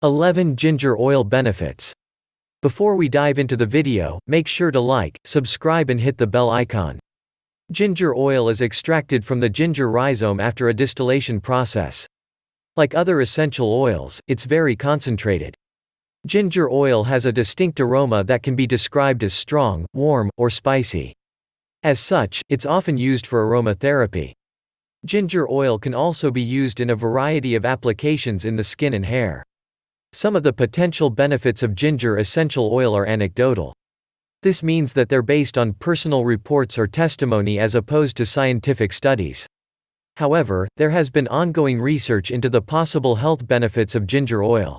11 Ginger oil benefits. Before we dive into the video, make sure to like, subscribe and hit the bell icon. Ginger oil is extracted from the ginger rhizome after a distillation process. Like other essential oils, it's very concentrated. Ginger oil has a distinct aroma that can be described as strong, warm, or spicy. As such, it's often used for aromatherapy. Ginger oil can also be used in a variety of applications in the skin and hair. Some of the potential benefits of ginger essential oil are anecdotal. This means that they're based on personal reports or testimony as opposed to scientific studies. However, there has been ongoing research into the possible health benefits of ginger oil.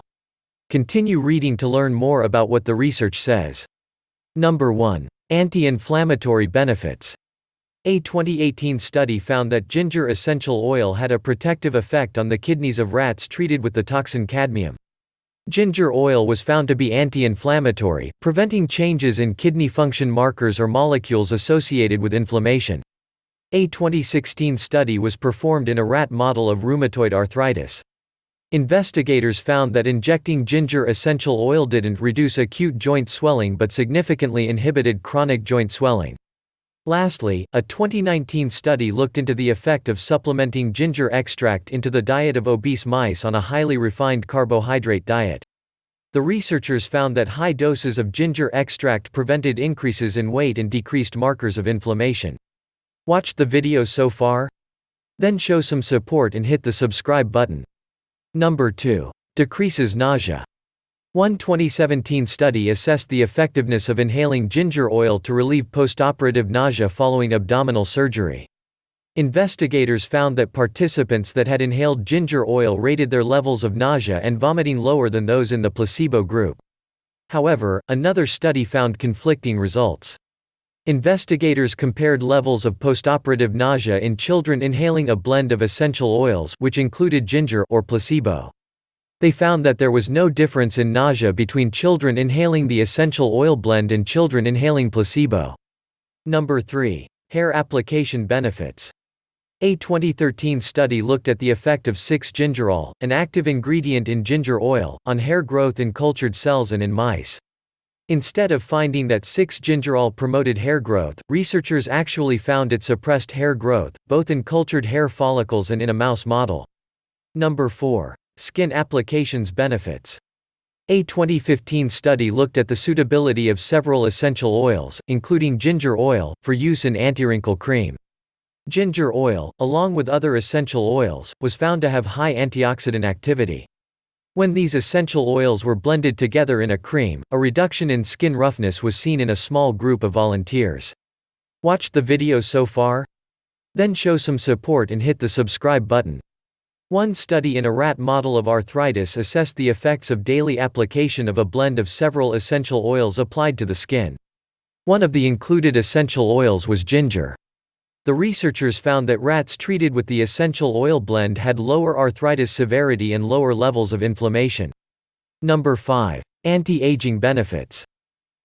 Continue reading to learn more about what the research says. Number 1. Anti-inflammatory benefits. A 2018 study found that ginger essential oil had a protective effect on the kidneys of rats treated with the toxin cadmium. Ginger oil was found to be anti-inflammatory, preventing changes in kidney function markers or molecules associated with inflammation. A 2016 study was performed in a rat model of rheumatoid arthritis. Investigators found that injecting ginger essential oil didn't reduce acute joint swelling but significantly inhibited chronic joint swelling. Lastly, a 2019 study looked into the effect of supplementing ginger extract into the diet of obese mice on a highly refined carbohydrate diet. The researchers found that high doses of ginger extract prevented increases in weight and decreased markers of inflammation. Watched the video so far? Then show some support and hit the subscribe button. Number 2. Decreases nausea. One 2017 study assessed the effectiveness of inhaling ginger oil to relieve postoperative nausea following abdominal surgery. Investigators found that participants that had inhaled ginger oil rated their levels of nausea and vomiting lower than those in the placebo group. However, another study found conflicting results. Investigators compared levels of postoperative nausea in children inhaling a blend of essential oils, which included ginger, or placebo. They found that there was no difference in nausea between children inhaling the essential oil blend and children inhaling placebo. Number 3. Hair application benefits. A 2013 study looked at the effect of 6-gingerol, an active ingredient in ginger oil, on hair growth in cultured cells and in mice. Instead of finding that 6-gingerol promoted hair growth, researchers actually found it suppressed hair growth, both in cultured hair follicles and in a mouse model. Number 4. Skin applications benefits. A 2015 study looked at the suitability of several essential oils, including ginger oil, for use in anti-wrinkle cream. Ginger oil, along with other essential oils, was found to have high antioxidant activity. When these essential oils were blended together in a cream, a reduction in skin roughness was seen in a small group of volunteers. Watched the video so far? Then show some support and hit the subscribe button. One study in a rat model of arthritis assessed the effects of daily application of a blend of several essential oils applied to the skin. One of the included essential oils was ginger. The researchers found that rats treated with the essential oil blend had lower arthritis severity and lower levels of inflammation. Number 5. Anti-aging benefits.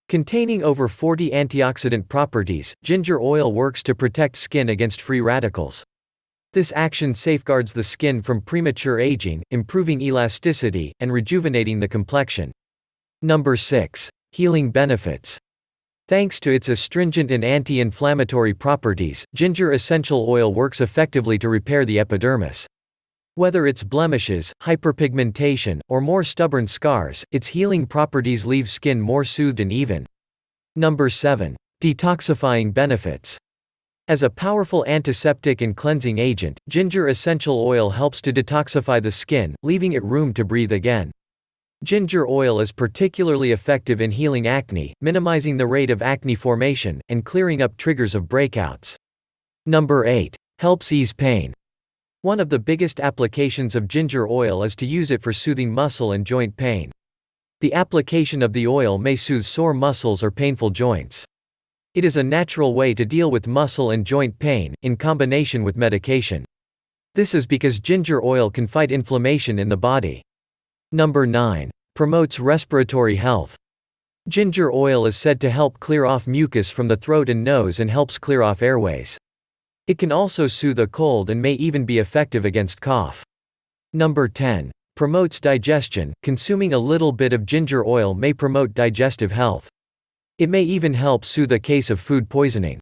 Containing over 40 antioxidant properties, ginger oil works to protect skin against free radicals. This action safeguards the skin from premature aging, improving elasticity, and rejuvenating the complexion. Number 6. Healing benefits. Thanks to its astringent and anti-inflammatory properties, ginger essential oil works effectively to repair the epidermis. Whether it's blemishes, hyperpigmentation, or more stubborn scars, its healing properties leave skin more soothed and even. Number 7. Detoxifying benefits. As a powerful antiseptic and cleansing agent, ginger essential oil helps to detoxify the skin, leaving it room to breathe again. Ginger oil is particularly effective in healing acne, minimizing the rate of acne formation, and clearing up triggers of breakouts. Number 8. Helps ease pain. One of the biggest applications of ginger oil is to use it for soothing muscle and joint pain. The application of the oil may soothe sore muscles or painful joints. It is a natural way to deal with muscle and joint pain, in combination with medication. This is because ginger oil can fight inflammation in the body. Number 9. Promotes respiratory health. Ginger oil is said to help clear off mucus from the throat and nose and helps clear off airways. It can also soothe a cold and may even be effective against cough. Number 10. Promotes digestion. Consuming a little bit of ginger oil may promote digestive health. It may even help soothe a case of food poisoning.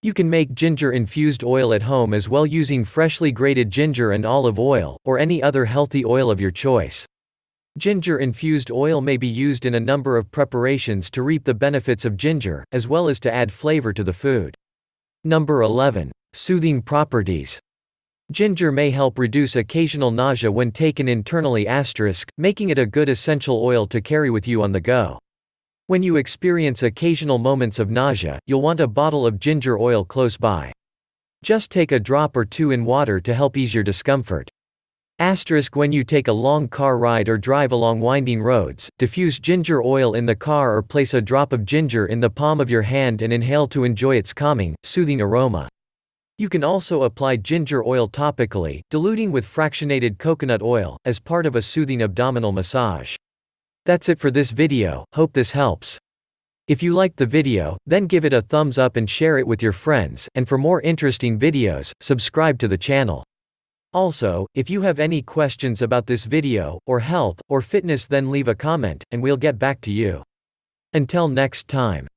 You can make ginger-infused oil at home as well using freshly grated ginger and olive oil, or any other healthy oil of your choice. Ginger-infused oil may be used in a number of preparations to reap the benefits of ginger, as well as to add flavor to the food. Number 11. Soothing properties. Ginger may help reduce occasional nausea when taken internally, making it a good essential oil to carry with you on the go. When you experience occasional moments of nausea, you'll want a bottle of ginger oil close by. Just take a drop or two in water to help ease your discomfort. When you take a long car ride or drive along winding roads, diffuse ginger oil in the car or place a drop of ginger in the palm of your hand and inhale to enjoy its calming, soothing aroma. You can also apply ginger oil topically, diluting with fractionated coconut oil, as part of a soothing abdominal massage. That's it for this video, hope this helps. If you liked the video, then give it a thumbs up and share it with your friends, and for more interesting videos, subscribe to the channel. Also, if you have any questions about this video, or health, or fitness, then leave a comment, and we'll get back to you. Until next time.